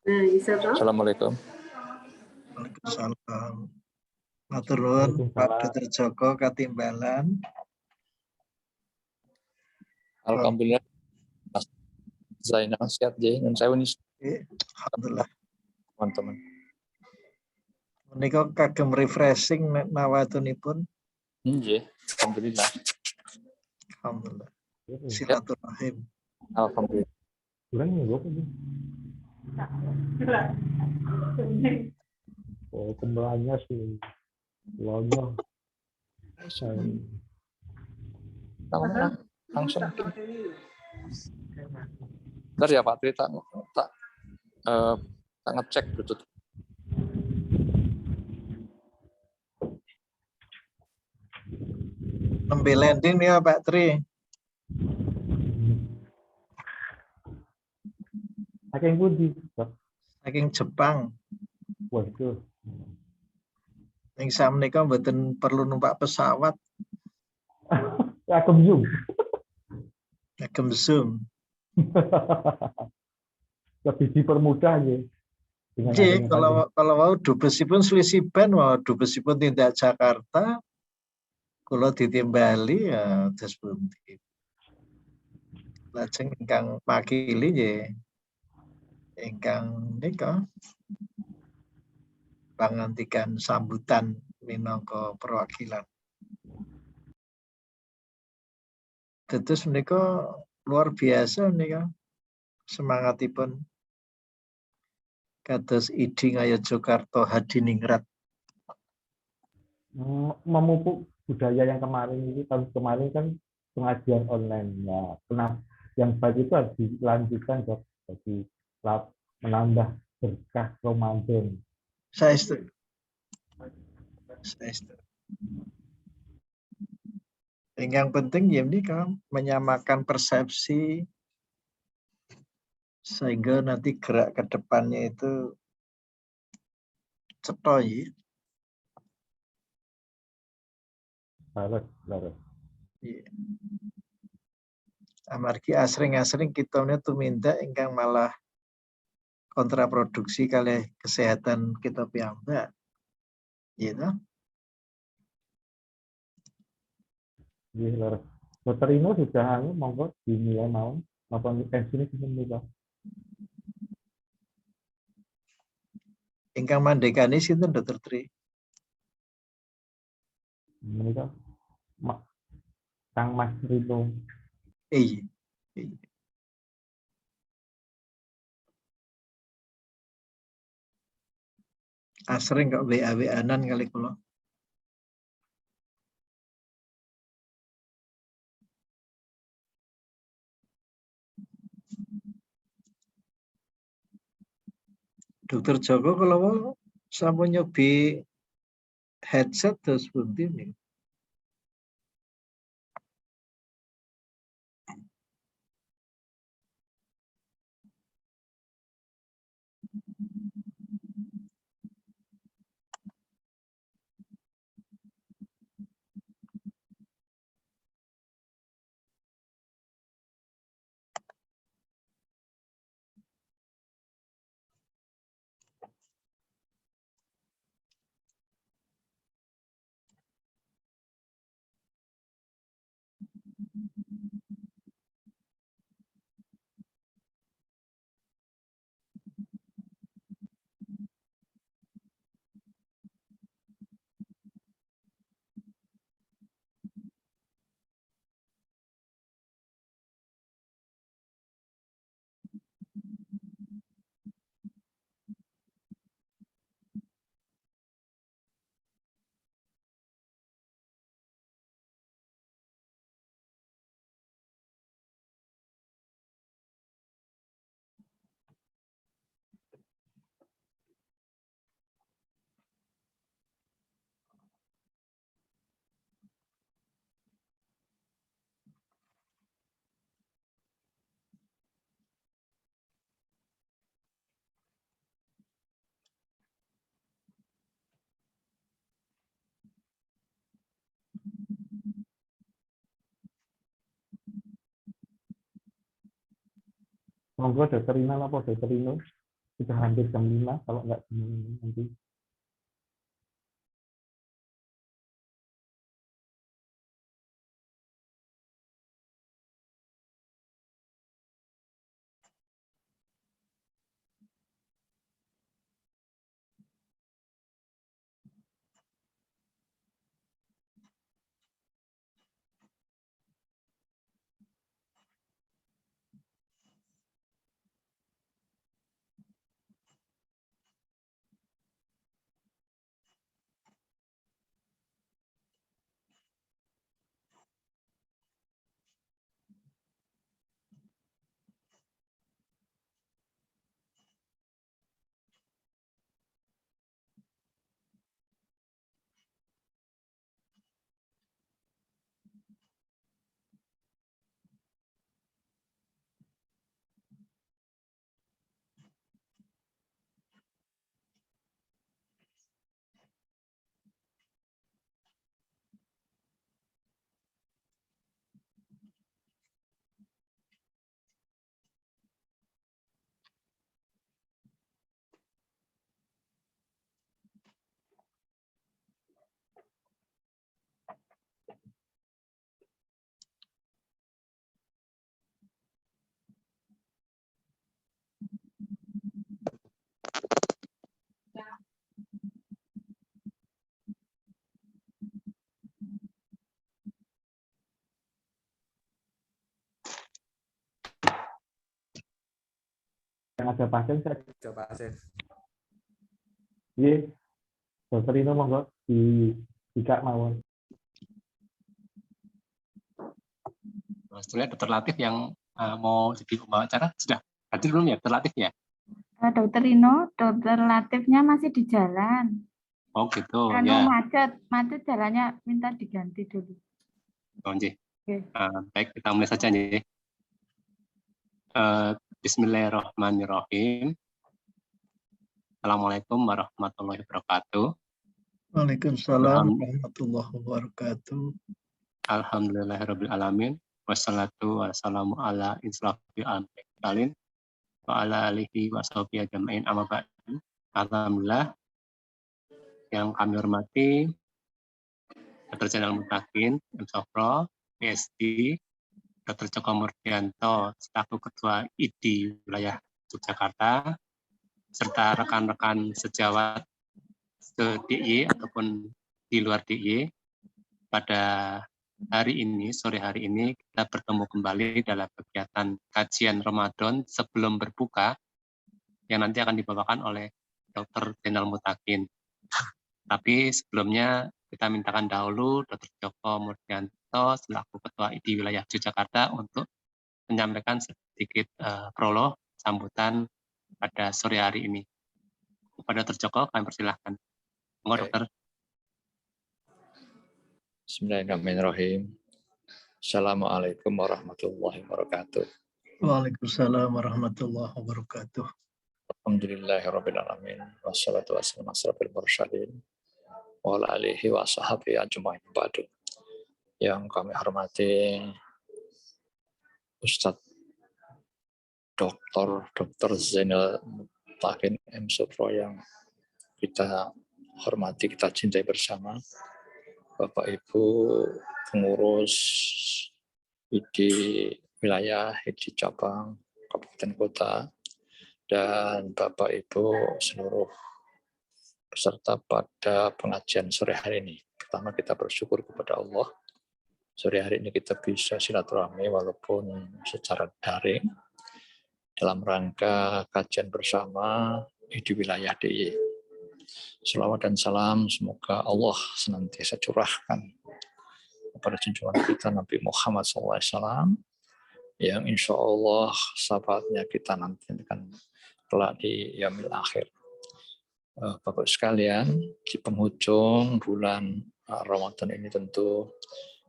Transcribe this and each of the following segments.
Assalamualaikum. Waalaikumsalam. Matur nuwun Pak Dr. Joko katimbalan. Alhamdulillah. Zainal sehat je. Nyun sewu nih Alhamdulillah. teman-teman. Menika kagem refreshing nawatunipun. Nggih, alhamdulillah. Alhamdulillah. Silaturahim. Alhamdulillah. Oh, kembalinya sih lama. Langsung. Ntar ya Pak Tri tak ngecek Bluetooth. Nembe landing nih ya Pak Tri. Saking pundi? Saking Jepang. Waduh. Ning sakmenika mboten perlu numpak pesawat. Kagem Zoom. Kagem Zoom. Lebih dipermudah ya. Nggih, kalau mau dubesipun selisih ban, mau dubesipun tindak Jakarta, kula ditimbali ya terus pundi. Lajeng ingkang makili nggih ingkang nika pangantikan sambutan minangka perwakilan. Terus menika luar biasa menika semangatipun kados Idi Ngayogyakarta Hadiningrat. Memupuk budaya yang kemarin ini, tahun kemarin kan pengajian online ya. Kenapa yang baik itu harus dilanjutkan Dok. Jadi menambah berkah Ramadan. Saya setuju. Yang penting ya ini kan menyamakan persepsi sehingga nanti gerak ke depannya itu cetha ya. Harus. Iya. Amargi asring-asring kita tumindak ingkang malah kontraproduksi kali kesehatan kita piyambak. Gitu. Iya, Dokter Ino sudah monggo dinilai mau nonton pensiunnya sebenarnya. Ingkang mandekani sinten Dokter Tri? Menika Kang Mas Rino. Iya. Asring kok WA-WA-an kali kula. Dokter Joko kalau sampun nyobi headset terus pundi nih. Monggo Dokter Ino apa Dokter Ino? sudah hampir jam 5 kalau nggak jam 5 nanti. Yang ada pasien saya Coba pasien. iya, dokter Ino monggo Kak mawon. Sebetulnya dokter Latif yang mau jadi pembawa acara sudah hadir belum ya, dokter Latif ya? Dokter Rino, dokter Latifnya masih di jalan. Oh gitu Karena ya. macet jalannya minta diganti dulu. Oh, nggih. Oke. Baik, kita mulai saja nih. Bismillahirrahmanirrahim. Assalamualaikum warahmatullahi wabarakatuh. Waalaikumsalam warahmatullahi wabarakatuh. Alhamdulillahirabbil alamin. Wassalatu wassalamu ala insrafil alamin wa ala alihi wa sahbihi ajmain amma ba'du. Alhamdulillah yang kami hormati Dr. Zainal Mutakin, M. Sofro, PhD, Dr. Joko Murdianto, selaku Ketua ID Wilayah Yogyakarta, serta rekan-rekan sejawat se-DIY ataupun di luar DIY. Pada hari ini, sore hari ini, kita bertemu kembali dalam kegiatan kajian Ramadan sebelum berbuka, yang nanti akan dibawakan oleh Dr. Zainal Mutakin. Tapi sebelumnya kita mintakan dahulu Dr. Joko Murdianto selaku Ketua ID Wilayah Yogyakarta untuk menyampaikan sedikit prolog sambutan pada sore hari ini. Kepada Dr. Joko, kami persilahkan. Monggo, Dokter. Bismillahirrahmanirrahim. Assalamualaikum warahmatullahi wabarakatuh. Waalaikumsalam warahmatullahi wabarakatuh. Alhamdulillahirabbil alamin. Wassalatu wassalamu ala asyrofil mursalin wa ala alihi wa sahbihi ajmain ba'du. Yang kami hormati Ustadz Dr. Zainal Mutakin M. Sofro yang kita hormati, kita cintai bersama. Bapak Ibu pengurus ID wilayah, ID cabang, kabupaten kota, dan Bapak Ibu seluruh peserta pada pengajian sore hari ini. Pertama kita bersyukur kepada Allah. Sore hari ini kita bisa silaturahmi walaupun secara daring dalam rangka kajian bersama di wilayah DIY. Selawat dan salam semoga Allah senantiasa curahkan kepada junjungan kita Nabi Muhammad SAW yang insya Allah sahabatnya kita nanti akan kelak di yaumil akhir. Bapak sekalian, di penghujung bulan Ramadan ini tentu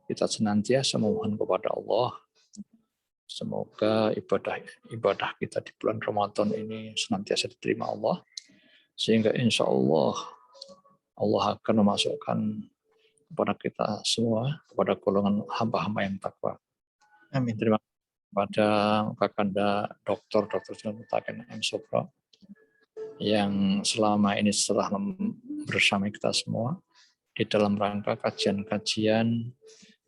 kita senantiasa memohon kepada Allah semoga ibadah kita di bulan Ramadan ini senantiasa diterima Allah, sehingga insya Allah Allah akan memasukkan kepada kita semua, kepada golongan hamba-hamba yang takwa. Amin. Terima kasih kepada Kakanda Dr. Zainal Mutakin M. Sofro yang selama ini setelah bersama kita semua di dalam rangka kajian-kajian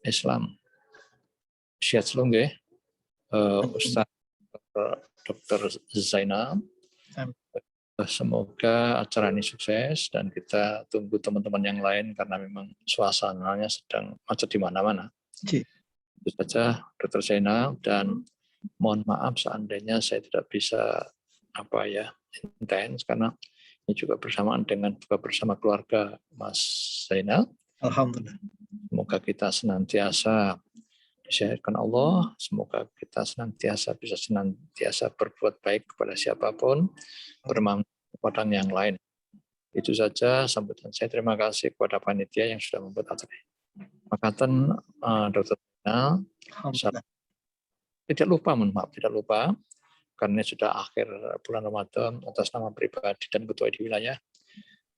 Islam. Syiat selalu nggih, Ustaz Dr. Zainal. Semoga acara ini sukses dan kita tunggu teman-teman yang lain karena memang suasananya sedang macet di mana-mana. Itu saja Dr. Zainal, dan mohon maaf seandainya saya tidak bisa intens karena ini juga bersamaan dengan buka bersama keluarga Mas Zainal. Alhamdulillah. Semoga kita senantiasa disehatkan Allah, semoga kita senantiasa berbuat baik kepada siapapun, bermanfaat kepada yang lain. Itu saja sambutan saya. Terima kasih kepada panitia yang sudah membuat acara ini. Makatan Dr. Zainal. Tidak lupa karena sudah akhir bulan Ramadan, atas nama pribadi dan ketua di wilayah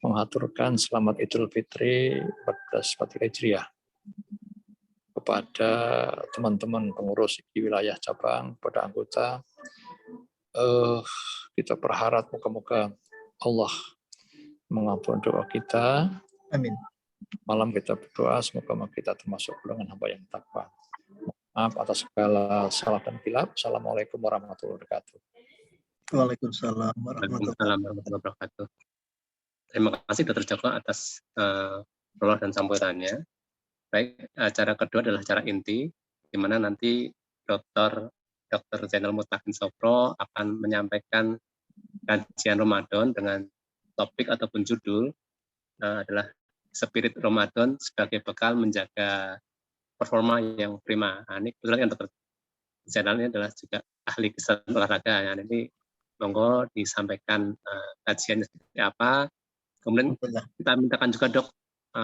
mengaturkan selamat Idul Fitri 1443 Hijriah kepada teman-teman pengurus di wilayah cabang, pada anggota. Kita berharap moga-moga Allah mengampuni doa kita. Amin. Malam kita berdoa semoga kita termasuk golongan hamba yang takwa. Maaf atas segala salah dan khilaf. Assalamualaikum warahmatullahi wabarakatuh. Waalaikumsalam warahmatullahi wabarakatuh. Terima kasih Dr. Joko atas prolog dan sambutannya. Baik, acara kedua adalah acara inti, di mana nanti Dr. Zainal Mutakin Sopro akan menyampaikan kajian Ramadan dengan topik ataupun judul adalah Spirit Ramadan sebagai bekal menjaga performa yang prima. Nah, ini kebetulan yang Dr. Zainal ini adalah juga ahli kesehatan olahraga. Nah, ini monggo disampaikan kajiannya seperti apa. Kemudian kita mintakan juga Dok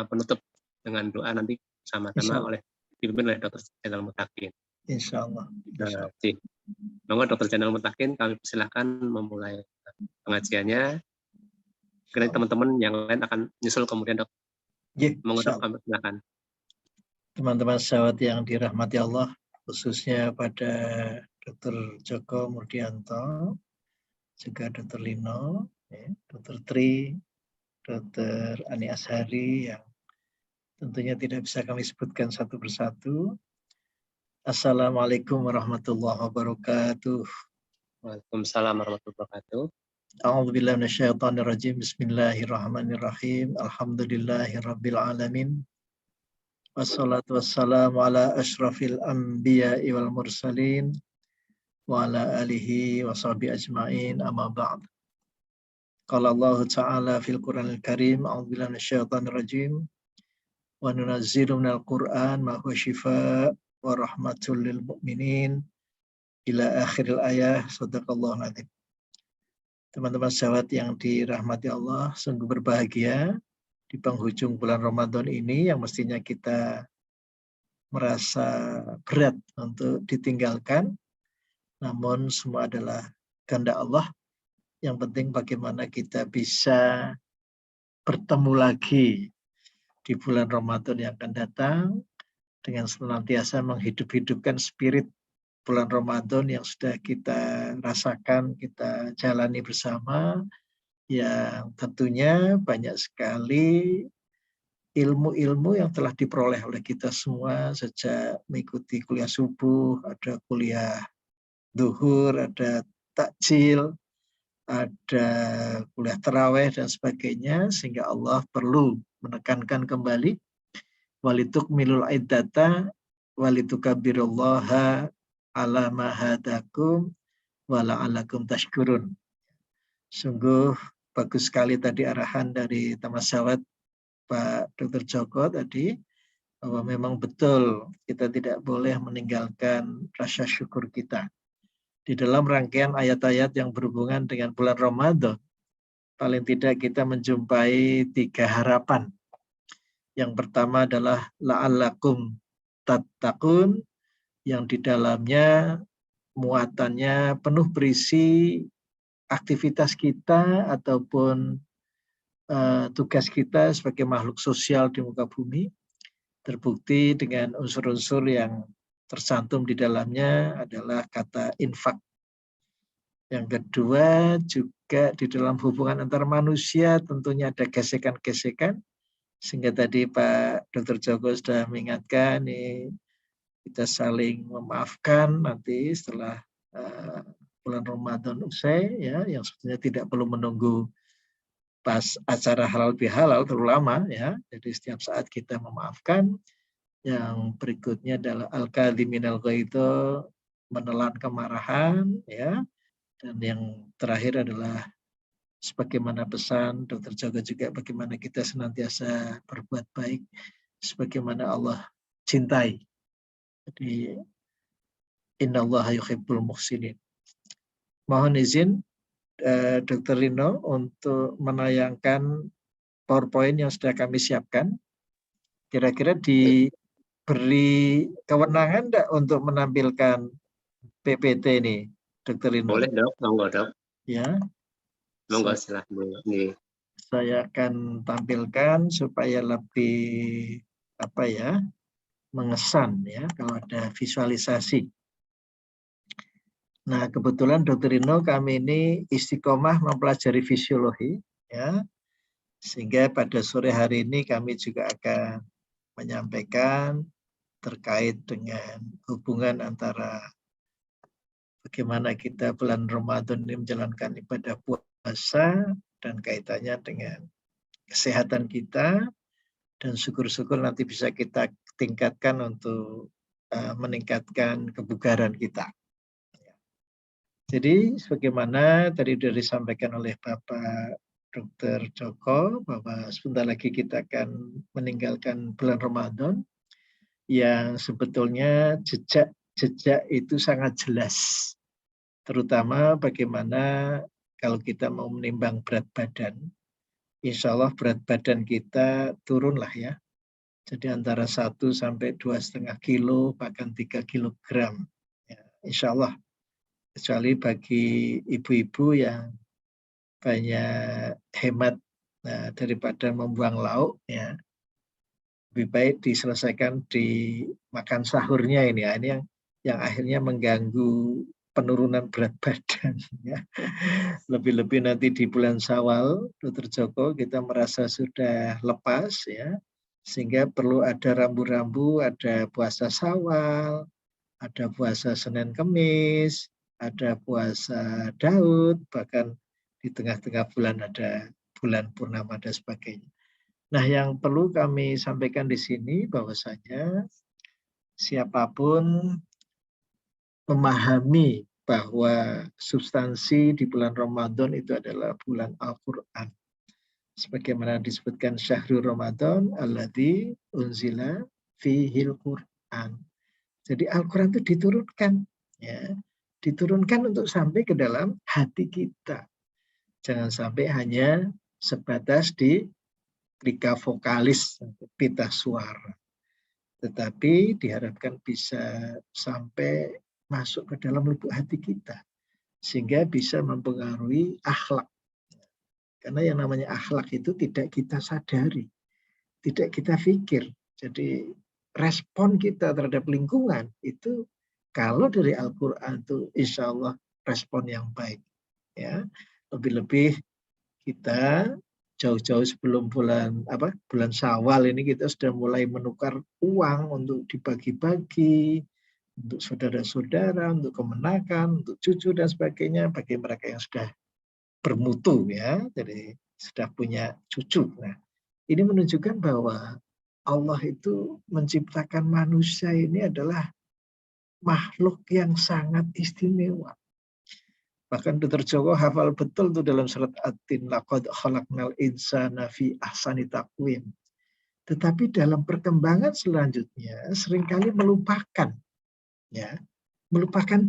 penutup dengan doa nanti sama-sama dipimpin oleh Dr. Zainal Mutakin. Insyaallah. Monggo Dr. Zainal Mutakin, kami persilahkan memulai pengajiannya. Karena teman-teman yang lain akan nyusul kemudian Dok. Monggo Dok, kami persilahkan. Teman-teman sahabat yang dirahmati Allah, khususnya pada Dr. Joko Murdianto, juga Dr. Lino, Dr. Tri, Dr. Ani Ashari yang tentunya tidak bisa kami sebutkan satu persatu. Assalamualaikum warahmatullahi wabarakatuh. Waalaikumsalam warahmatullahi wabarakatuh. A'udzubillahi minasyaitonirrajim. Bismillahirrahmanirrahim. Alhamdulillahirabbil alamin. Wassalatu wassalamu ala asyrafil anbiya'i wal mursalin wa ala alihi wa sahbihi ajma'in, amma ba'd. Qala Allah Ta'ala fil Qur'anil Karim, a'udzubillahi minasyaitonir rajim, wa nunazzilu minal Qur'an ma huwa shifaa' wa rahmatul lil mu'minin ila akhiril ayah. Shadaqallahul adzim. Teman-teman sahabat yang dirahmati Allah, sungguh berbahagia di penghujung bulan Ramadan ini yang mestinya kita merasa berat untuk ditinggalkan, namun semua adalah kehendak Allah. Yang penting bagaimana kita bisa bertemu lagi di bulan Ramadan yang akan datang dengan senantiasa menghidup-hidupkan spirit bulan Ramadan yang sudah kita rasakan, kita jalani bersama, yang tentunya banyak sekali ilmu-ilmu yang telah diperoleh oleh kita semua sejak mengikuti kuliah subuh, ada kuliah zuhur, ada takjil, ada kuliah tarawih dan sebagainya, sehingga Allah perlu menekankan kembali walitukmilul iddata walitukabirullaha ala ma hadakum wa la'allakum tashkurun. Sungguh bagus sekali tadi arahan dari Tamasawat Pak Dr. Joko tadi, bahwa memang betul kita tidak boleh meninggalkan rasa syukur kita. Di dalam rangkaian ayat-ayat yang berhubungan dengan bulan Ramadan, paling tidak kita menjumpai 3 harapan. Yang pertama adalah la'allakum tattaqun, yang di dalamnya muatannya penuh berisi aktivitas kita ataupun tugas kita sebagai makhluk sosial di muka bumi, terbukti dengan unsur-unsur yang tercantum di dalamnya adalah kata infak. Yang kedua juga di dalam hubungan antar manusia tentunya ada gesekan-gesekan, sehingga tadi Pak Dr. Joko sudah mengingatkan kita saling memaafkan nanti setelah bulan Ramadan usai, ya, yang sebetulnya tidak perlu menunggu pas acara halal bihalal terlalu ya. Jadi setiap saat kita memaafkan. Yang berikutnya adalah al-kadhiminal ghaidha, menelan kemarahan, ya. Dan yang terakhir adalah sebagaimana pesan Dr. Joko juga, bagaimana kita senantiasa berbuat baik sebagaimana Allah cintai. Jadi innallaha yuhibbul muhsinin. Mohon izin Dr. Rino untuk menayangkan PowerPoint yang sudah kami siapkan. Kira-kira diberi kewenangan enggak untuk menampilkan PPT ini, Dr. Rino? Boleh dok, monggo dok. Ya. Monggo silahkan. Saya akan tampilkan supaya lebih mengesan ya kalau ada visualisasi. Nah, kebetulan Dr. Rino kami ini istiqomah mempelajari fisiologi ya. Sehingga pada sore hari ini kami juga akan menyampaikan terkait dengan hubungan antara bagaimana kita bulan Ramadan ini menjalankan ibadah puasa dan kaitannya dengan kesehatan kita, dan syukur-syukur nanti bisa kita tingkatkan untuk meningkatkan kebugaran kita. Jadi sebagaimana tadi sudah disampaikan oleh Bapak Dr. Joko bahwa sebentar lagi kita akan meninggalkan bulan Ramadan yang sebetulnya jejak itu sangat jelas. Terutama bagaimana kalau kita mau menimbang berat badan, insya Allah berat badan kita turunlah ya. Jadi antara 1 sampai 2,5 kilo, bahkan 3 kilogram. Ya, insya Allah. Kecuali bagi ibu-ibu yang banyak hemat daripada membuang lauk, ya lebih baik diselesaikan di makan sahurnya ini ya. Ini yang akhirnya mengganggu penurunan berat badan ya. Lebih-lebih nanti di bulan Syawal, Dr. Joko, kita merasa sudah lepas ya, sehingga perlu ada rambu-rambu, ada puasa Syawal, ada puasa Senin Kemis, ada puasa Daud, bahkan di tengah-tengah bulan ada bulan purnama dan sebagainya. Nah, yang perlu kami sampaikan di sini bahwasanya siapapun memahami bahwa substansi di bulan Ramadan itu adalah bulan Al-Quran. Sebagaimana disebutkan Syahrul Ramadan alladzi unzila fihil Quran. Jadi Al-Quran itu diturunkan, ya, diturunkan untuk sampai ke dalam hati kita. Jangan sampai hanya sebatas di klika vokalis, pita suara. Tetapi diharapkan bisa sampai masuk ke dalam lubuk hati kita. Sehingga bisa mempengaruhi akhlak. Karena yang namanya akhlak itu tidak kita sadari. Tidak kita pikir. Jadi respon kita terhadap lingkungan itu kalau dari Al-Quran itu insya Allah respon yang baik. Ya, lebih-lebih kita jauh-jauh sebelum bulan Syawal ini kita sudah mulai menukar uang untuk dibagi-bagi untuk saudara-saudara, untuk kemenakan, untuk cucu dan sebagainya bagi mereka yang sudah bermutu ya, jadi sudah punya cucu. Nah, ini menunjukkan bahwa Allah itu menciptakan manusia ini adalah makhluk yang sangat istimewa. Bahkan Dr. Joko hafal betul tuh dalam surat At-Tin, laqad khalaqnal insana fi ahsani taqwim. Tetapi dalam perkembangan selanjutnya seringkali melupakan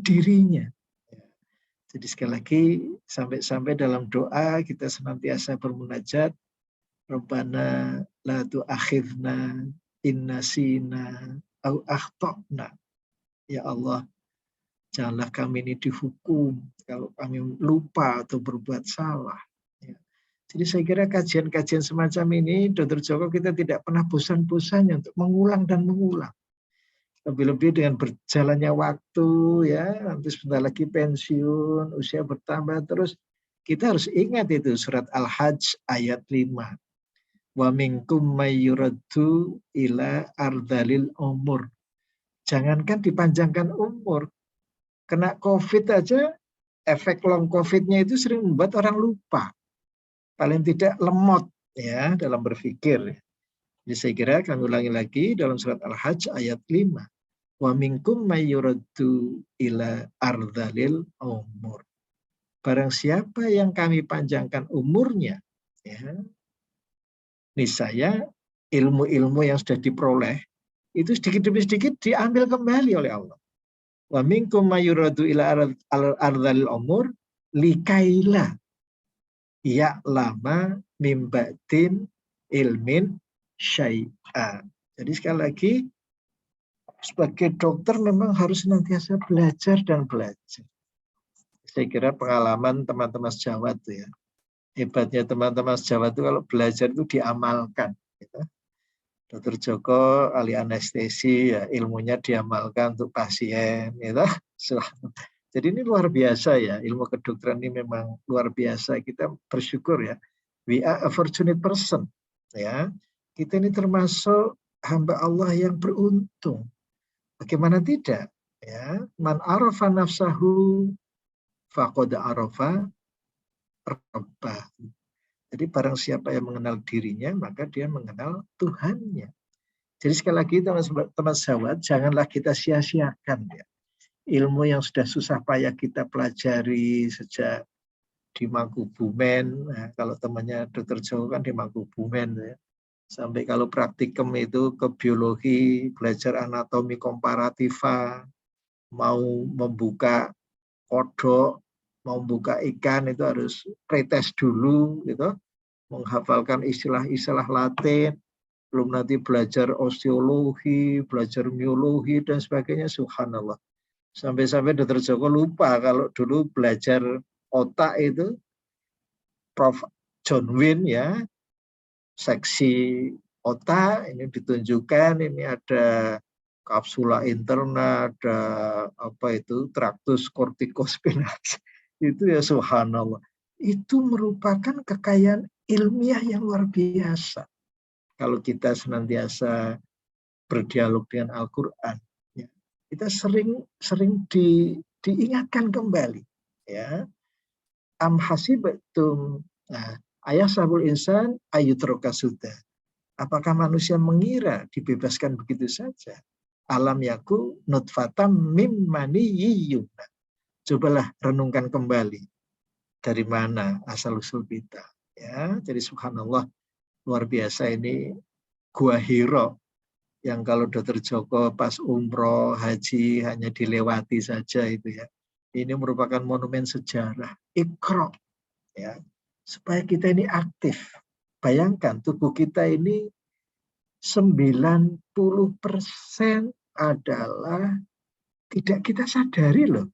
dirinya. Jadi sekali lagi sampai dalam doa kita senantiasa bermunajat, Rabbana la tu'akhidna in nasina au akhtana. Ya Allah, janganlah kami ini dihukum kalau kami lupa atau berbuat salah. Ya. Jadi saya kira kajian-kajian semacam ini, Dr. Joko, kita tidak pernah bosan-bosannya untuk mengulang dan mengulang. Lebih-lebih dengan berjalannya waktu ya, nanti sebentar lagi pensiun, usia bertambah terus. Kita harus ingat itu surat Al-Hajj ayat 5. Wa minkum mayyuraddu ila ardalil umur. Jangankan dipanjangkan umur, kena COVID aja, efek long COVID-nya itu sering membuat orang lupa. Paling tidak lemot ya dalam berpikir. Jadi saya kira kami ulangi lagi dalam surat Al-Hajj ayat 5. Wa minkum mayyuraddu ila ardalil umur. Barang siapa yang kami panjangkan umurnya, ya, niscaya ilmu-ilmu yang sudah diperoleh itu sedikit demi sedikit diambil kembali oleh Allah. Wa minkum mayyuraddu ila ardalil umur likaila ya'lama mim ba'din ilmin syai'a. Jadi sekali lagi sebagai dokter memang harus senantiasa belajar dan belajar. Saya kira pengalaman teman-teman sejawat itu ya. Hebatnya teman-teman sejawat itu kalau belajar itu diamalkan. Gitu. Dr. Joko ahli anestesi ya, ilmunya diamalkan untuk pasien. Gitu. Jadi ini luar biasa ya, ilmu kedokteran ini memang luar biasa. Kita bersyukur ya. We are a fortunate person. Ya. Kita ini termasuk hamba Allah yang beruntung. Bagaimana tidak? Ya, man arafa nafsahu faqad arafa rabbahu. Jadi barang siapa yang mengenal dirinya, maka dia mengenal Tuhannya. Jadi sekali lagi teman-teman sahabat, janganlah kita sia-siakan ya. Ilmu yang sudah susah payah kita pelajari sejak di Mangkubumen. Nah, kalau temannya Dr. Joko kan di Mangkubumen ya. Sampai kalau praktikum itu ke biologi, belajar anatomi komparativa, mau membuka kodok, mau membuka ikan itu harus pretest dulu, gitu, menghafalkan istilah-istilah Latin, belum nanti belajar osteologi, belajar miologi dan sebagainya. Subhanallah. Sampai-sampai Dr. Joko lupa kalau dulu belajar otak itu Prof. John Wynne ya, seksi otak ini ditunjukkan, ini ada kapsula interna, ada apa itu traktus kortikospinalis. Itu ya subhanallah. Itu merupakan kekayaan ilmiah yang luar biasa. Kalau kita senantiasa berdialog dengan Al-Qur'an, ya, kita sering diingatkan kembali ya. Am hasibatum, nah, ayah sabul insan ayutroka sudah. Apakah manusia mengira dibebaskan begitu saja? Alam yaku nutfatam mim maniyyun. Cobalah renungkan kembali dari mana asal-usul kita. Ya, jadi subhanallah luar biasa ini Gua Hiro yang kalau Dr. Joko pas umroh haji hanya dilewati saja itu ya. Ini merupakan monumen sejarah. Iqra ya. Supaya kita ini aktif. Bayangkan tubuh kita ini 90% adalah tidak kita sadari loh.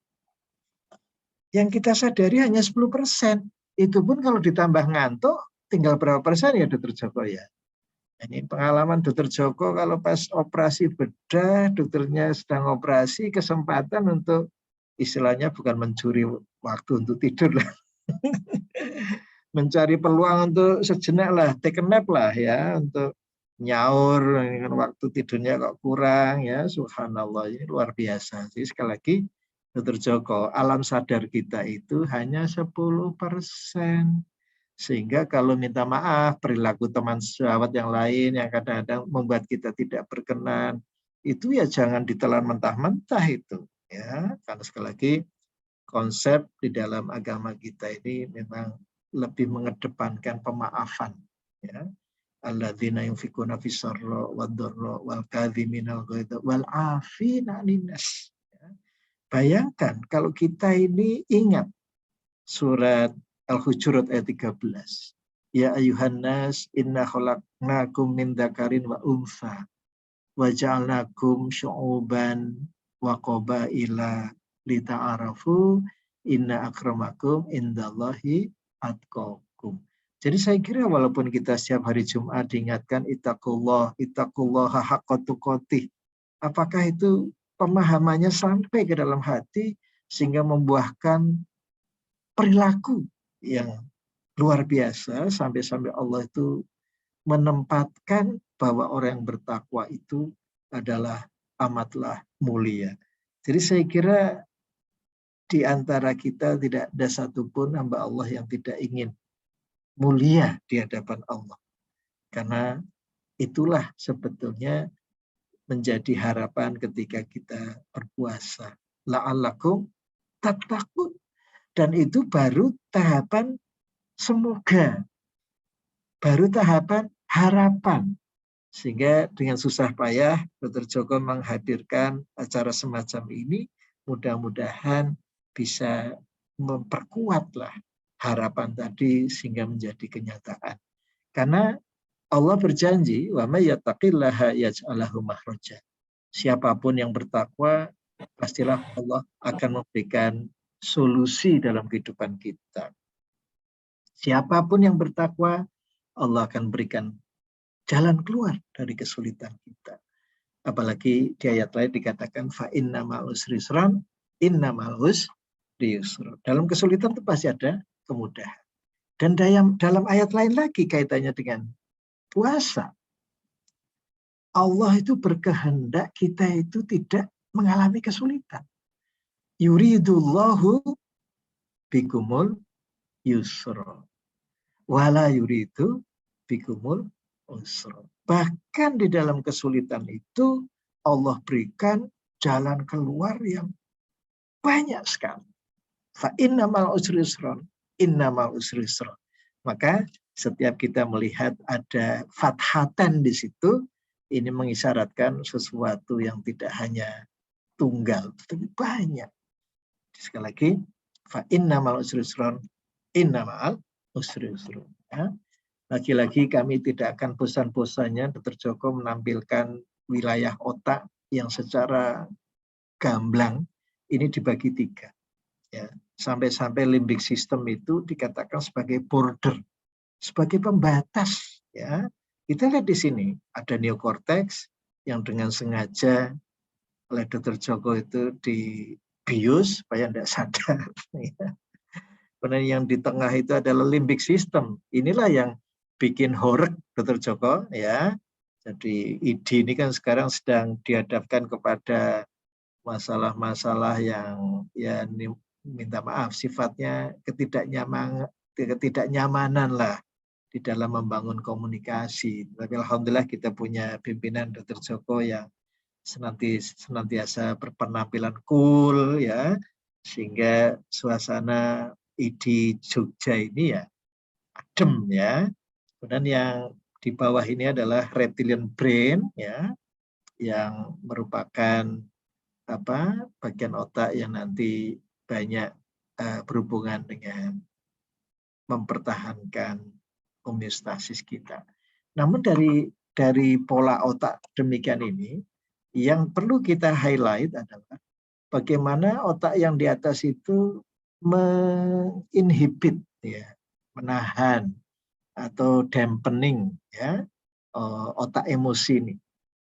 Yang kita sadari hanya 10%. Itu pun kalau ditambah ngantuk, tinggal berapa persen ya Dr. Joko ya. Ini pengalaman Dr. Joko kalau pas operasi bedah, dokternya sedang operasi, kesempatan untuk istilahnya bukan mencuri waktu untuk tidur lah. Mencari peluang untuk sejenak lah, take a nap lah ya, untuk nyaur, ini kan waktu tidurnya kok kurang ya, subhanallah, ini luar biasa. Jadi sekali lagi, Dr. Joko, alam sadar kita itu hanya 10%. Sehingga kalau minta maaf, perilaku teman sejawat yang lain yang kadang-kadang membuat kita tidak berkenan, itu ya jangan ditelan mentah-mentah itu. Ya, karena sekali lagi, konsep di dalam agama kita ini memang lebih mengedepankan pemaafan. Ya. Alladzina yunfikuna fis-sarra wad-dharra wal kadhiminal ghaidha wal 'afina 'anil nas. Bayangkan kalau kita ini ingat surat Al-Hujurat ayat 13. Ya ayuhan nas inna khalaqnakum min dzakarin wa untha wa ja'alnakum syu'uban wa qabaila lita'arafu inna akramakum indallahi atqakum. Jadi saya kira walaupun kita setiap hari Jumat diingatkan ittaqullah haqqa tuqatih, apakah itu pemahamannya sampai ke dalam hati sehingga membuahkan perilaku yang luar biasa sampai-sampai Allah itu menempatkan bahwa orang yang bertakwa itu adalah amatlah mulia. Jadi saya kira di antara kita tidak ada satupun hamba Allah yang tidak ingin mulia di hadapan Allah. Karena itulah sebetulnya menjadi harapan ketika kita berpuasa. La'allakum tattaqun. Dan itu baru tahapan semoga. Baru tahapan harapan. Sehingga dengan susah payah Dr. Joko menghadirkan acara semacam ini, mudah-mudahan bisa memperkuatlah harapan tadi sehingga menjadi kenyataan. Karena Allah berjanji, wa may yattaqillaha yaj'al lahu makhraja. Siapapun yang bertakwa, pastilah Allah akan memberikan solusi dalam kehidupan kita. Siapapun yang bertakwa, Allah akan berikan jalan keluar dari kesulitan kita. Apalagi di ayat lain dikatakan fa inna ma'al usri yusran, inna ma'al usri yusra. Dalam kesulitan itu pasti ada kemudahan. Dan dalam ayat lain lagi kaitannya dengan puasa. Allah itu berkehendak kita itu tidak mengalami kesulitan. Yuridullahu bikumul yusra. Wala yuridu bikumul usra. Bahkan di dalam kesulitan itu Allah berikan jalan keluar yang banyak sekali. Fa innamal usri yusran, innamal usri yusra. Maka setiap kita melihat ada fathatan di situ, ini mengisyaratkan sesuatu yang tidak hanya tunggal, tapi banyak. Sekali lagi, fa innamal usri yusran, innamal usri yusra. Ya. Lagi-lagi kami tidak akan bosan-bosannya Dr. Joko menampilkan wilayah otak yang secara gamblang ini dibagi 3. Ya. Sampai-sampai limbic system itu dikatakan sebagai border, sebagai pembatas. Ya. Kita lihat di sini ada neokortex yang dengan sengaja oleh Dr. Joko itu dibius supaya tidak sadar. Ya. Kemudian yang di tengah itu adalah limbic system. Inilah yang bikin horeg Dr. Joko. Ya. Jadi ID ini kan sekarang sedang dihadapkan kepada masalah-masalah yang ya minta maaf sifatnya ketidaknyamanan lah di dalam membangun komunikasi. Tapi alhamdulillah kita punya pimpinan Dr. Joko yang senantiasa berpenampilan cool ya, sehingga suasana ID Jogja ini ya adem ya. Kemudian yang di bawah ini adalah reptilian brain ya, yang merupakan bagian otak yang nanti banyak berhubungan dengan mempertahankan homeostasis kita. Namun dari pola otak demikian ini, yang perlu kita highlight adalah bagaimana otak yang di atas itu menginhibit, ya, menahan atau dampening ya otak emosi ini.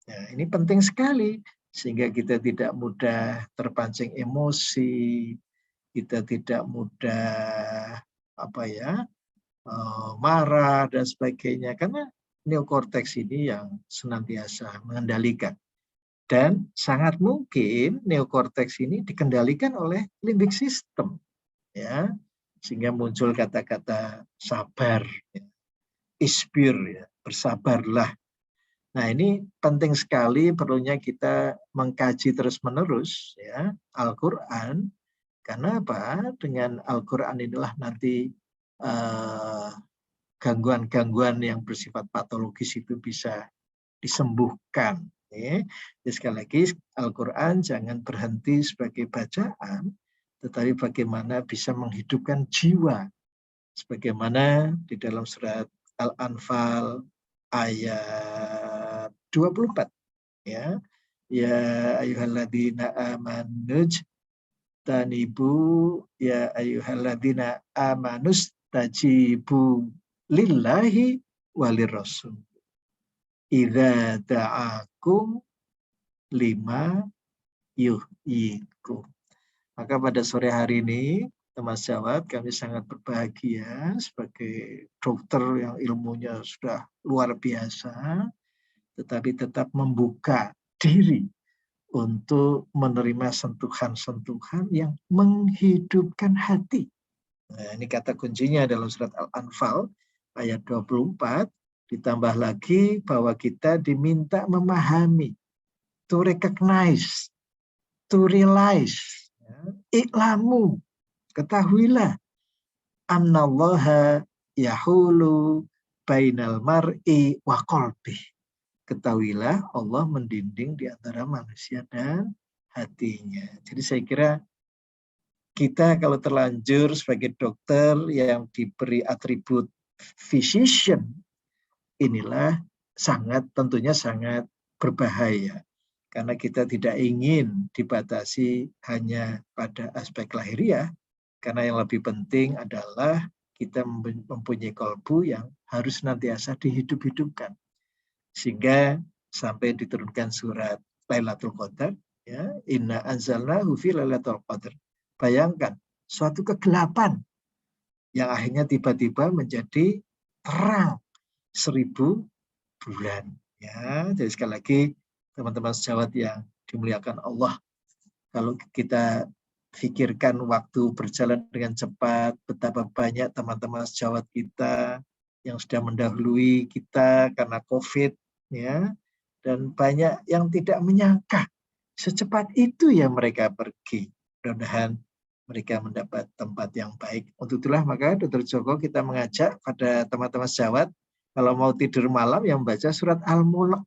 Ya, ini penting sekali sehingga kita tidak mudah terpancing emosi, kita tidak mudah marah dan sebagainya, karena neokortex ini yang senantiasa mengendalikan. Dan sangat mungkin neokortex ini dikendalikan oleh limbic system, ya, sehingga muncul kata-kata sabar, ya, isbir, ya, bersabarlah. Nah ini penting sekali, perlunya kita mengkaji terus-menerus ya Al-Quran. Karena apa? Dengan Al-Quran inilah nanti gangguan-gangguan yang bersifat patologis itu bisa disembuhkan. Ya. Jadi sekali lagi Al-Quran jangan berhenti sebagai bacaan, tetapi bagaimana bisa menghidupkan jiwa. Sebagaimana di dalam surat Al-Anfal ayat 24 ya ayyuhalladzina amanuj tanibu ya ayyuhalladzina amanus tajibu lillahi walirrasul idza da'akum lima yuhyikum. Maka pada sore hari ini, teman sejawat, kami sangat berbahagia sebagai dokter yang ilmunya sudah luar biasa, tetapi tetap membuka diri untuk menerima sentuhan-sentuhan yang menghidupkan hati. Nah, ini kata kuncinya dalam surat Al-Anfal ayat 24, ditambah lagi bahwa kita diminta memahami, to recognize, to realize, iklamu, ketahuilah, annallaha yahulu bainal mar'i wa qalbih. Ketahuilah Allah mendinding di antara manusia dan hatinya. Jadi saya kira kita kalau terlanjur sebagai dokter yang diberi atribut physician, inilah tentunya sangat berbahaya. Karena kita tidak ingin dibatasi hanya pada aspek lahiriah, karena yang lebih penting adalah kita mempunyai qalbu yang harus nantiasa dihidup-hidupkan. Sehingga sampai diturunkan surat Lailatul Qadar, ya, inna anzalnahu fi Lailatul Qadar. Bayangkan suatu kegelapan yang akhirnya tiba-tiba menjadi terang 1000 bulan. Ya, jadi sekali lagi teman-teman sejawat yang dimuliakan Allah, kalau kita pikirkan waktu berjalan dengan cepat, betapa banyak teman-teman sejawat kita yang sudah mendahului kita karena COVID, ya, dan banyak yang tidak menyangka secepat itu ya mereka pergi. Mudah-mudahan mereka mendapat tempat yang baik. Untuk itulah maka Dr. Joko kita mengajak pada teman-teman sejawat kalau mau tidur malam yang membaca surat Al-Mulk.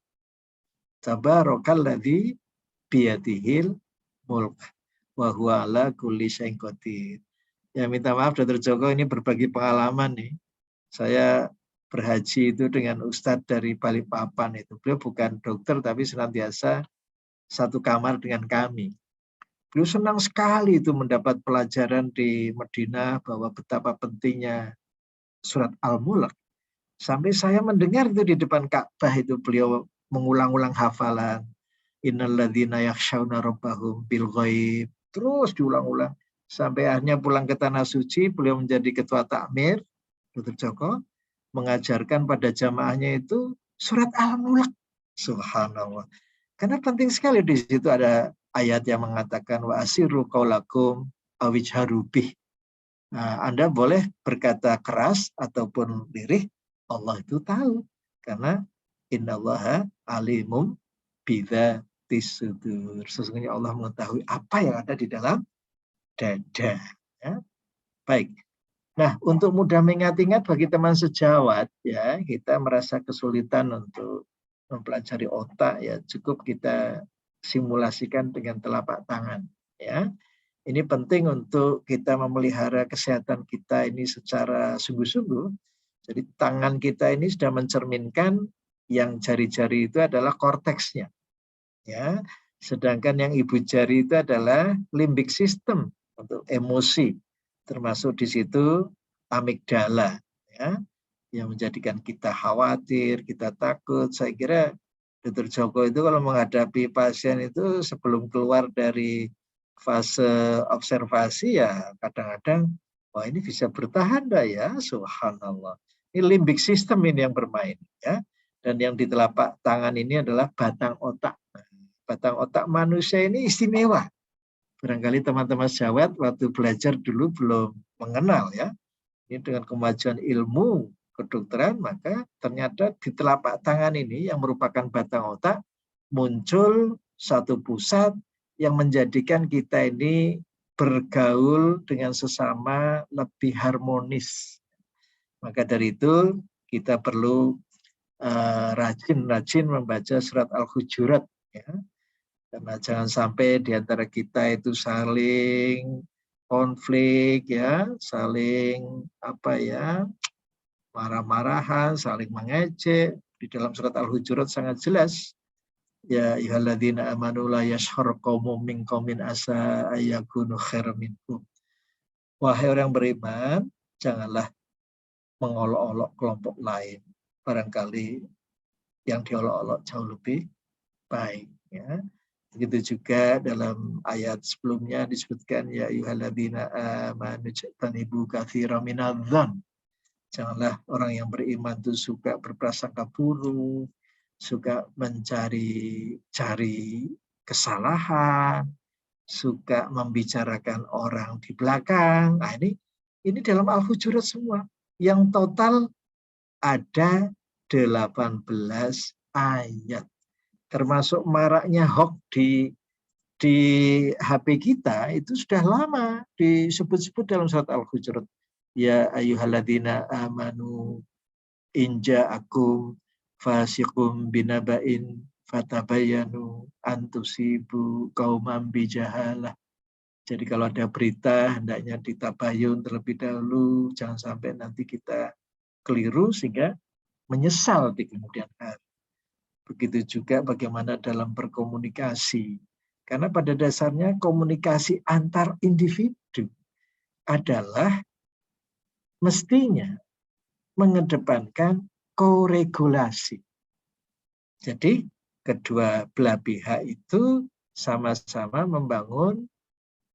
Tabarakalladzi biyadihil mulk wa huwa ala kulli syai'in qadir. Ya minta maaf Dr. Joko, ini berbagi pengalaman nih. Saya berhaji itu dengan Ustadz dari Balikpapan itu. Beliau bukan dokter tapi senantiasa satu kamar dengan kami. Beliau senang sekali itu mendapat pelajaran di Madinah bahwa betapa pentingnya surat Al-Mulk. Sampai saya mendengar itu di depan Ka'bah itu beliau mengulang-ulang hafalan. Innalladzina yakhshawna rabbahum bil ghaib. Terus diulang-ulang. Sampai akhirnya pulang ke Tanah Suci, beliau menjadi ketua takmir, Dr. Joko, mengajarkan pada jamaahnya itu surat Al-Mulk. Subhanallah. Karena penting sekali di situ ada ayat yang mengatakan wa asirru qaulakum awijharu bih. Nah, Anda boleh berkata keras ataupun lirih, Allah itu tahu. Karena innallaha alimum bidzatis sudur. Sesungguhnya Allah mengetahui apa yang ada di dalam dada. Ya. Baik. Nah, untuk mudah mengingat-ingat bagi teman sejawat, ya, kita merasa kesulitan untuk mempelajari otak, ya cukup kita simulasikan dengan telapak tangan, ya. Ini penting untuk kita memelihara kesehatan kita ini secara sungguh-sungguh. Jadi tangan kita ini sudah mencerminkan yang jari-jari itu adalah korteksnya, ya. Sedangkan yang ibu jari itu adalah limbic system untuk emosi, termasuk di situ amigdala, ya, yang menjadikan kita khawatir, kita takut. Saya kira Dr. Joko itu kalau menghadapi pasien itu sebelum keluar dari fase observasi ya kadang-kadang, wah ini bisa bertahan dah ya, subhanallah. Ini limbic system ini yang bermain, ya. Dan yang di telapak tangan ini adalah batang otak. Batang otak manusia ini istimewa. Barangkali teman-teman sejawat waktu belajar dulu belum mengenal, ya. Ini dengan kemajuan ilmu kedokteran, maka ternyata di telapak tangan ini yang merupakan batang otak muncul satu pusat yang menjadikan kita ini bergaul dengan sesama lebih harmonis. Maka dari itu kita perlu rajin-rajin membaca surat Al-Hujurat, ya. Karena jangan sampai di antara kita itu saling konflik, ya, saling marah-marahan, saling mengejek. Di dalam surat Al-Hujurat sangat jelas, ya ayyuhalladzina amanu la yashhar qaumun min qaumin asa ayyakunu khairan minkum. Wahai orang beriman, janganlah mengolok-olok kelompok lain. Barangkali yang diolok-olok jauh lebih baik, ya. Begitu juga dalam ayat sebelumnya disebutkan ya ayyuhalladzina amanu ijtanibu katsiran minadh-dhon. Janganlah orang yang beriman itu suka berprasangka buruk, suka mencari kesalahan, suka membicarakan orang di belakang. Nah, ini dalam Al-Hujurat semua. Yang total ada 18 ayat. Termasuk maraknya hoax di HP kita itu sudah lama disebut-sebut dalam surat Al-Hujurat. Ya ayyuhalladzina amanu in ja'akum fasiqum binaba'in fatabayyanu an tusibu qauman bijahalah. Jadi kalau ada berita hendaknya ditabayun terlebih dahulu, jangan sampai nanti kita keliru sehingga menyesal di kemudian hari. Begitu juga bagaimana dalam berkomunikasi. Karena pada dasarnya komunikasi antar individu adalah mestinya mengedepankan koregulasi. Jadi kedua belah pihak itu sama-sama membangun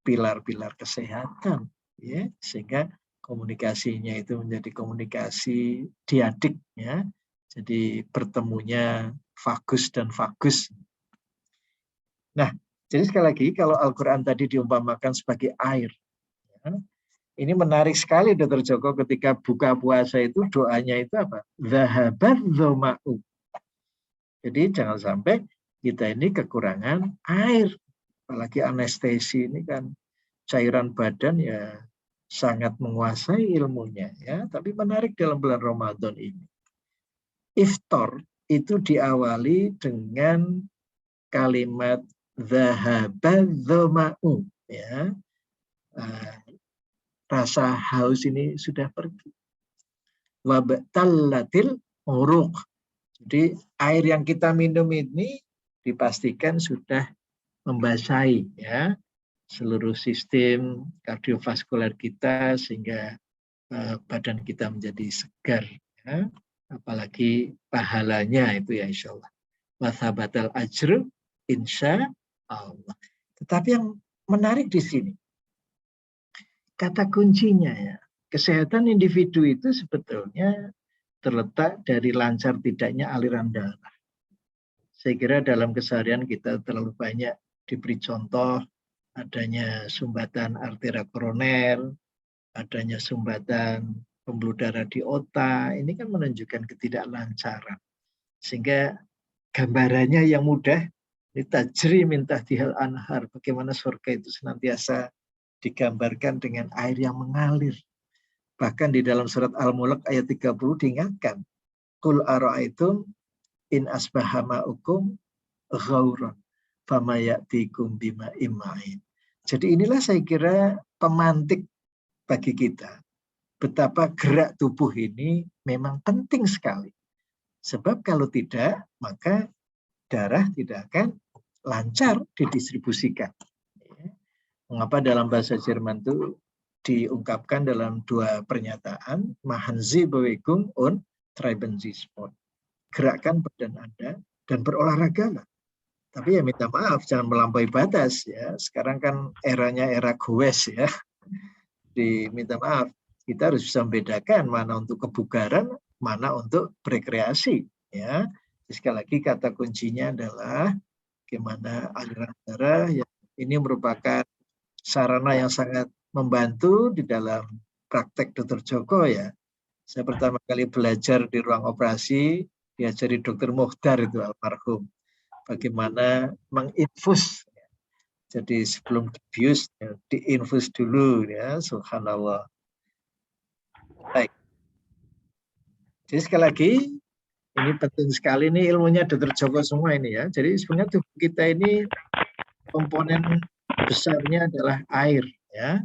pilar-pilar kesehatan, ya, sehingga komunikasinya itu menjadi komunikasi diadik, ya. Jadi bertemunya fagus dan fagus. Nah, jadi sekali lagi kalau Al-Quran tadi diumpamakan sebagai air, ya, ini menarik sekali Dr. Joko ketika buka puasa itu doanya itu apa? Zahabat dzama'u. Jadi jangan sampai kita ini kekurangan air. Apalagi anestesi ini kan cairan badan ya sangat menguasai ilmunya, ya. Tapi menarik dalam bulan Ramadan ini. Iftar itu diawali dengan kalimat zahabat dzama'u, ya. Rasa haus ini sudah pergi. Wabtallatil uruq. Jadi air yang kita minum ini dipastikan sudah membasahi, ya, seluruh sistem kardiovaskular kita sehingga badan kita menjadi segar, ya. Apalagi pahalanya itu ya insya Allah. Wathabatal ajru insya Allah. Tetapi yang menarik di sini, kata kuncinya ya, kesehatan individu itu sebetulnya terletak dari lancar tidaknya aliran darah. Saya kira dalam keseharian kita terlalu banyak diberi contoh adanya sumbatan arteria koroner, adanya sumbatan pembuluh darah di otak, ini kan menunjukkan ketidaklancaran. Sehingga gambarannya yang mudah, ini tajri min tahtihal anhar, bagaimana surga itu senantiasa digambarkan dengan air yang mengalir. Bahkan di dalam surat Al-Mulk ayat 30 diingatkan, Qul ara'aitum in asbaha ma'ukum ghauran fama ya'tikum bima'im ma'in. Jadi inilah saya kira pemantik bagi kita betapa gerak tubuh ini memang penting sekali. Sebab kalau tidak, maka darah tidak akan lancar didistribusikan. Mengapa dalam bahasa Jerman itu diungkapkan dalam dua pernyataan, Mahanzi Bewegung und Treiben Sie Sport. Gerakkan badan Anda dan berolahragalah. Tapi ya minta maaf, jangan melampaui batas, ya. Sekarang kan eranya era goes, ya. Diminta maaf, kita harus bisa membedakan mana untuk kebugaran, mana untuk rekreasi, ya. Sekali lagi kata kuncinya adalah bagaimana aliran darah yang ini merupakan sarana yang sangat membantu di dalam praktek Dr. Joko, ya. Saya pertama kali belajar di ruang operasi diajari Dr. Muhdar itu almarhum bagaimana menginfus. Jadi sebelum dibius ya, diinfus dulu, ya, subhanallah. Baik. Jadi sekali lagi ini penting sekali, ini ilmunya Dr. Joko semua ini, ya. Jadi sebenarnya tubuh kita ini komponen besarnya adalah air, ya.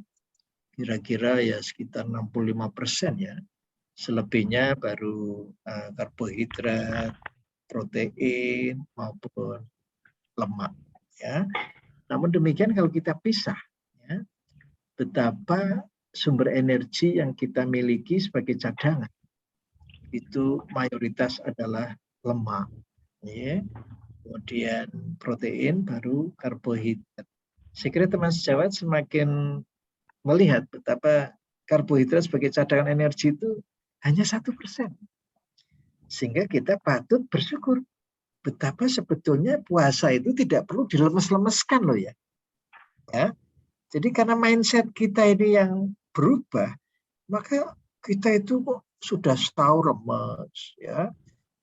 Kira-kira ya sekitar 65%, ya. Selebihnya baru karbohidrat, protein maupun lemak, ya. Namun demikian kalau kita pisah, ya, betapa sumber energi yang kita miliki sebagai cadangan itu mayoritas adalah lemak, ya. kemudian protein, baru karbohidrat. Saya kira teman sejawat semakin melihat betapa karbohidrat sebagai cadangan energi itu hanya 1%. Sehingga kita patut bersyukur betapa sebetulnya puasa itu tidak perlu dilemes-lemeskan loh ya. Jadi karena mindset kita ini yang berubah, maka kita itu kok sudah tahu lemes ya.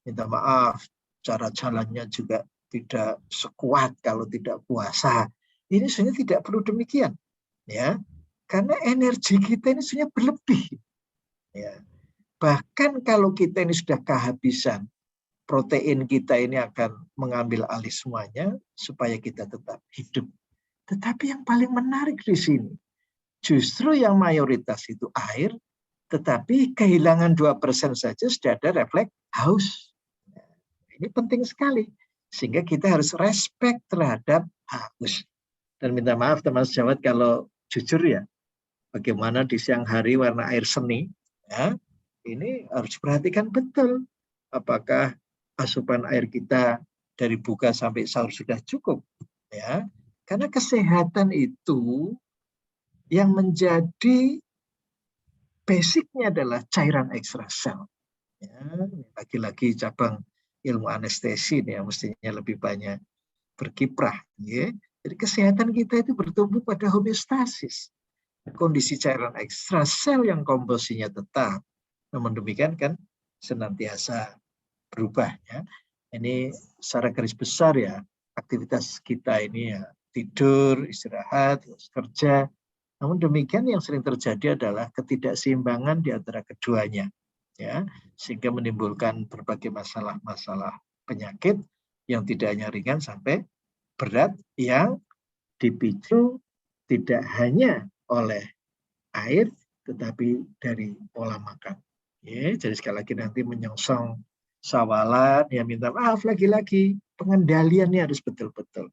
Minta maaf, cara jalannya juga tidak sekuat kalau tidak puasa. Ini sebenarnya tidak perlu demikian ya. Karena energi kita ini sebenarnya berlebih. Ya. Bahkan kalau kita ini sudah kehabisan, protein kita ini akan mengambil alih semuanya supaya kita tetap hidup. Tetapi yang paling menarik di sini, justru yang mayoritas itu air, tetapi kehilangan 2% saja sudah ada refleks haus. Ini penting sekali. Sehingga kita harus respect terhadap haus. Dan minta maaf teman sejawat kalau jujur ya, bagaimana di siang hari warna air seni, ya, ini harus diperhatikan betul. Apakah asupan air kita dari buka sampai sahur sudah cukup? Ya, karena kesehatan itu yang menjadi basicnya adalah cairan ekstrasel. Ya, lagi-lagi cabang ilmu anestesi nih, yang mestinya lebih banyak berkiprah. Ya. Jadi kesehatan kita itu bertumbuh pada homeostasis. Kondisi cairan ekstrasel yang komposisinya tetap. Namun demikian kan senantiasa berubah. Ya. Ini secara garis besar ya, aktivitas kita ini ya tidur, istirahat, kerja. Namun demikian yang sering terjadi adalah ketidakseimbangan di antara keduanya. Ya, sehingga menimbulkan berbagai masalah-masalah penyakit yang tidak hanya ringan sampai berat yang dipicu tidak hanya oleh air, tetapi dari pola makan. Ya, jadi sekali lagi nanti menyongsong sawalan, ya minta maaf lagi-lagi, pengendaliannya harus betul-betul.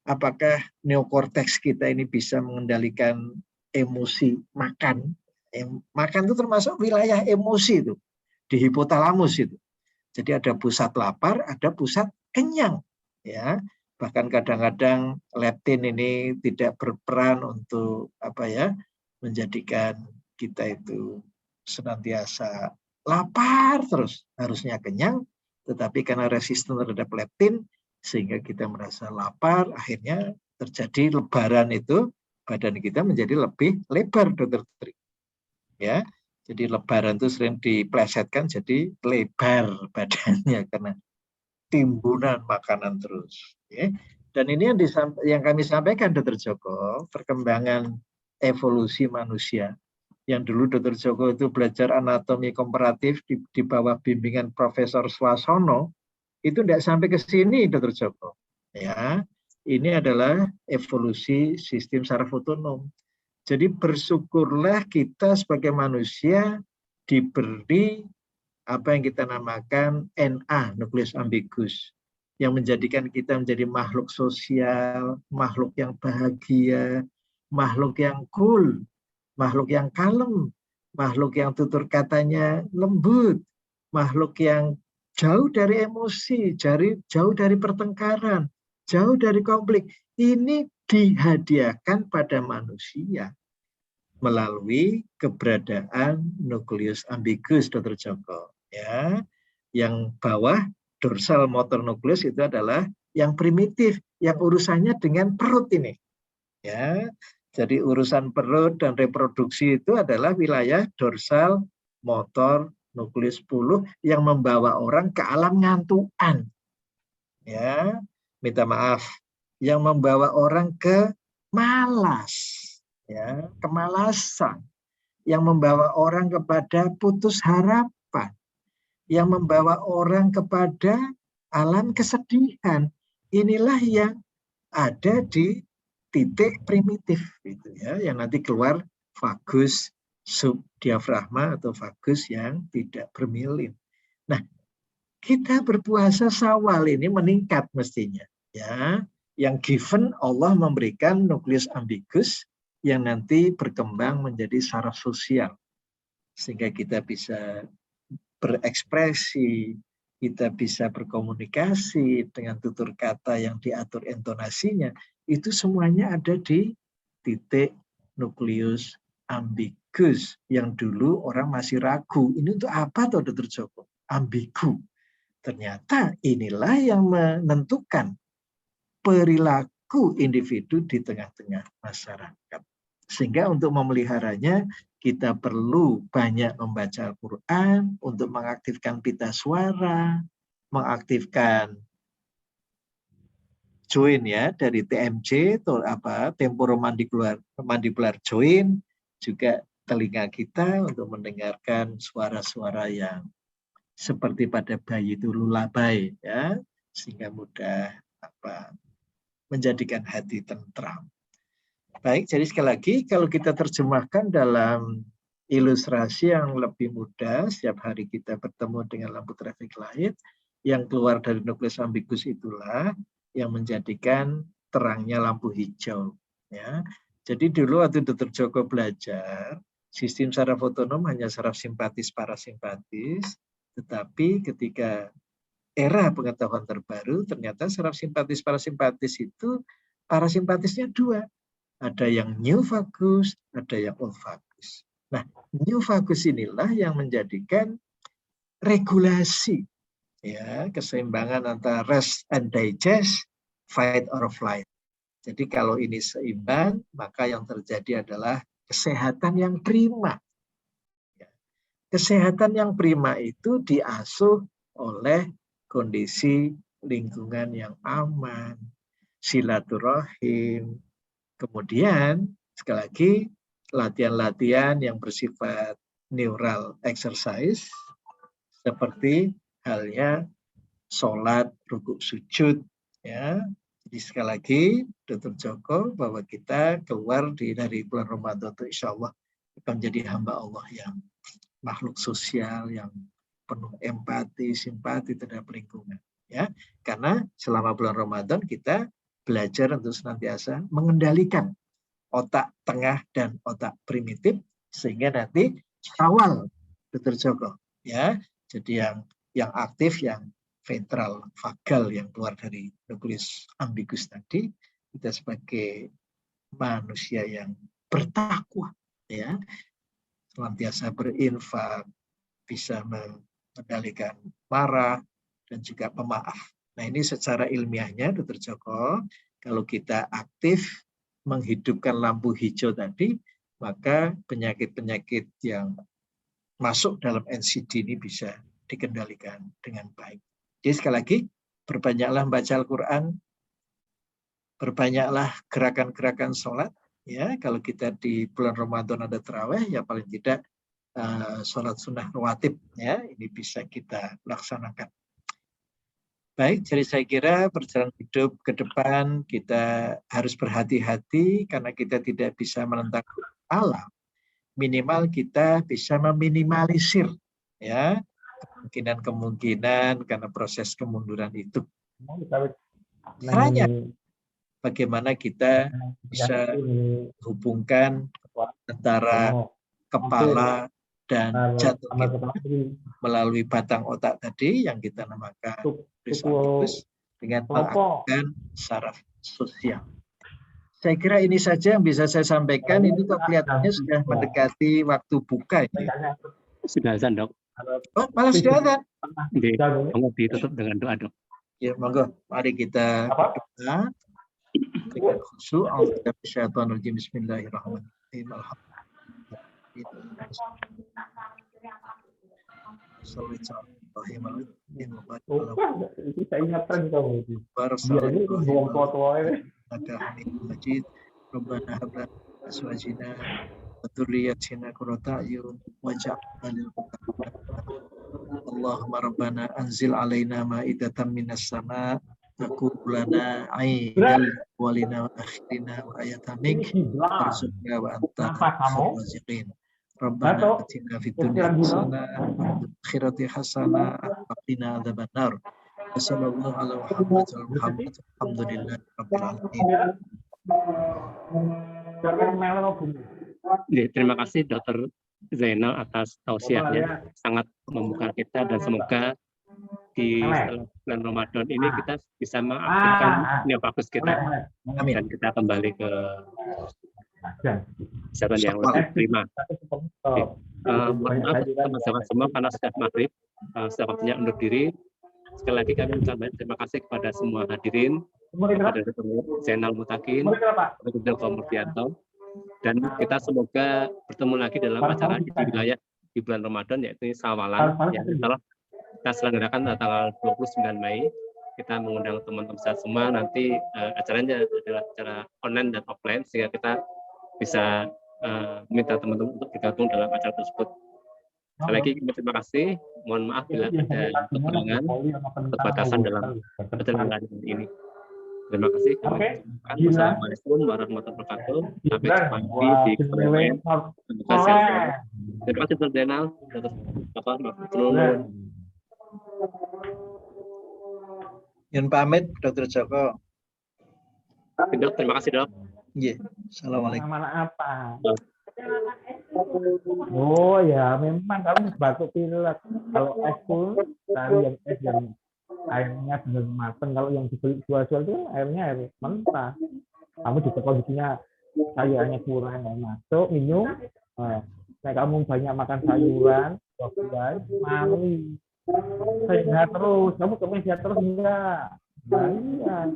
Apakah neokorteks kita ini bisa mengendalikan emosi makan? Makan itu termasuk wilayah emosi itu, di hipotalamus itu. Jadi ada pusat lapar, ada pusat kenyang. Ya, bahkan kadang-kadang leptin ini tidak berperan untuk menjadikan kita itu senantiasa lapar terus, harusnya kenyang, tetapi karena resisten terhadap leptin sehingga kita merasa lapar, akhirnya terjadi lebaran itu badan kita menjadi lebih lebar, Dr. Tri. Ya, jadi lebaran itu sering diplesetkan jadi lebar badannya karena timbunan makanan terus. Ya. Dan ini yang kami sampaikan, Dr. Joko, perkembangan evolusi manusia. Yang dulu Dr. Joko itu belajar anatomi komparatif di bawah bimbingan Profesor Swasono, itu tidak sampai ke sini, Dr. Joko. Ya, ini adalah evolusi sistem saraf otonom. Jadi bersyukurlah kita sebagai manusia diberi apa yang kita namakan NA, nukleus ambigus, yang menjadikan kita menjadi makhluk sosial, makhluk yang bahagia, makhluk yang cool, makhluk yang kalem, makhluk yang tutur katanya lembut, makhluk yang jauh dari emosi, jauh dari pertengkaran, jauh dari konflik. Ini dihadiahkan pada manusia melalui keberadaan nukleus ambigus, Dr. Joko. Ya, yang bawah dorsal motor nukleus itu adalah yang primitif, yang urusannya dengan perut ini. Ya, jadi urusan perut dan reproduksi itu adalah wilayah dorsal motor nukleus 10 yang membawa orang ke alam ngantuan. Ya, minta maaf, yang membawa orang ke malas, ya, kemalasan, yang membawa orang kepada putus harapan, yang membawa orang kepada alam kesedihan. Inilah yang ada di titik primitif itu ya, yang nanti keluar vagus subdiafragma atau vagus yang tidak bermilin. Nah, kita berpuasa Syawal ini meningkat mestinya ya, yang given Allah memberikan nukleus ambigus yang nanti berkembang menjadi saraf sosial sehingga kita bisa berekspresi, kita bisa berkomunikasi dengan tutur kata yang diatur intonasinya, itu semuanya ada di titik nukleus ambigus yang dulu orang masih ragu. Ini untuk apa toh Dr. Joko? Ambigu. Ternyata inilah yang menentukan perilaku individu di tengah-tengah masyarakat. Sehingga untuk memeliharanya kita perlu banyak membaca Al-Quran untuk mengaktifkan pita suara, mengaktifkan join ya dari TMJ atau temporomandibular join, juga telinga kita untuk mendengarkan suara-suara yang seperti pada bayi itu lullaby ya, sehingga mudah menjadikan hati tentram. Baik, jadi sekali lagi kalau kita terjemahkan dalam ilustrasi yang lebih mudah, setiap hari kita bertemu dengan lampu traffic light yang keluar dari nukleus ambigus itulah yang menjadikan terangnya lampu hijau. Ya, jadi dulu waktu Dr. Joko belajar, sistem saraf otonom hanya saraf simpatis parasimpatis, tetapi ketika era pengetahuan terbaru ternyata saraf simpatis parasimpatis itu parasimpatisnya dua. Ada yang new vagus, ada yang old vagus. Nah, new vagus inilah yang menjadikan regulasi ya, keseimbangan antara rest and digest, fight or flight. Jadi kalau ini seimbang, maka yang terjadi adalah kesehatan yang prima. Kesehatan yang prima itu diasuh oleh kondisi lingkungan yang aman, silaturahim. Kemudian, sekali lagi, latihan-latihan yang bersifat neural exercise, seperti halnya sholat, rukuk, sujud. Ya. Jadi sekali lagi, Dr. Joko, bahwa kita keluar dari bulan Ramadan itu insya Allah akan menjadi hamba Allah yang makhluk sosial, yang penuh empati, simpati terhadap lingkungan. Ya. Karena selama bulan Ramadan kita belajar untuk senantiasa mengendalikan otak tengah dan otak primitif sehingga nanti Syawal Dr. Joko ya. Jadi yang aktif, yang ventral vagal yang keluar dari nukleus ambigus tadi, kita sebagai manusia yang bertakwa ya, senantiasa berinfak, bisa mengendalikan marah dan juga pemaaf. Nah, ini secara ilmiahnya, Dr. Joko, kalau kita aktif menghidupkan lampu hijau tadi, maka penyakit-penyakit yang masuk dalam NCD ini bisa dikendalikan dengan baik. Jadi sekali lagi, perbanyaklah baca Al-Quran, perbanyaklah gerakan-gerakan sholat. Ya, kalau kita di bulan Ramadan ada tarawih, ya paling tidak sholat sunnah rawatib, ya, ini bisa kita laksanakan. Baik, jadi saya kira perjalanan hidup ke depan kita harus berhati-hati karena kita tidak bisa menentang alam. Minimal kita bisa meminimalisir ya kemungkinan-kemungkinan karena proses kemunduran itu. Caranya bagaimana kita bisa hubungkan antara kepala dan jantung kita melalui batang otak tadi yang kita namakan ambigus dengan mengaktifkan saraf sosial. Saya kira ini saja yang bisa saya sampaikan. Ini kok kelihatannya sudah mendekati waktu buka ini. Sudah azan, Dok. Oh, malah sudah azan. Monggo ditutup dengan doa, Dok. Ya, monggo. Mari kita berdoa dengan khusyuk. Bismillahirrahmanirrahim. Kita ingatkan kamu itu. Dia ini buang foto-fotonya. Rabbana hab lana min azwajina wa dhurriyyatina qurrata a'yun waj'alna lil muttaqina Allahumma rabbana anzil alaina ma'idatan minas sama' takun lana 'aidan walina wa akhirina wa ayatan mink warzuqna wa anta khairur raziqin. Rabbana atina fid dunya hasanah wa fil akhirati hasanah wa qina adzabannar. Wassallallahu ala Muhammad alhamdulillahi rabbil alamin. Terima kasih Dr. Zainal atas tausiahnya, sangat membuka kita dan semoga di setelah bulan Ramadan ini kita bisa mengaktifkan yang bagus kita Amin. dan kita kembali ke jalan yang Stop. lebih prima. Mohon maaf teman-teman semua karena sudah maghrib, sudah waktunya undur diri. Sekali lagi kami ucapkan terima kasih kepada semua hadirin, kepada Dr. Zainal Mutakin, Dr. Joko Murdianto, dan kita semoga bertemu lagi dalam acara di wilayah di bulan Ramadan yaitu Sawalan yang telah kita selenggarakan tanggal 29 Mei. Kita mengundang teman-teman saya semua, nanti acaranya adalah secara online dan offline sehingga kita bisa minta teman-teman untuk bergabung dalam acara tersebut. Sekali lagi terima kasih. Mohon maaf bila ada kekurangan, keterbatasan dalam penyelenggaraan ini. Terima kasih. Wassalamualaikum warahmatullahi wabarakatuh. Sampai jumpa di kesempatan. Terima kasih Dr. Zainal. Yun pamit, Dr. Joko. Dok, terima kasih dok. Iya. Assalamualaikum. Mana apa? Oh ya, memang kamu batuk pilek. Kalau es pun cari yang es yang airnya benar matang. Kalau yang dibeli jual-jual itu airnya air mentah. Kamu juga kondisinya sayurannya kurang, masuk minum. Nah, kamu banyak makan sayuran, buah-buahan, mari sehat terus. Kamu kemarin sehat terus enggak? Nah, iya.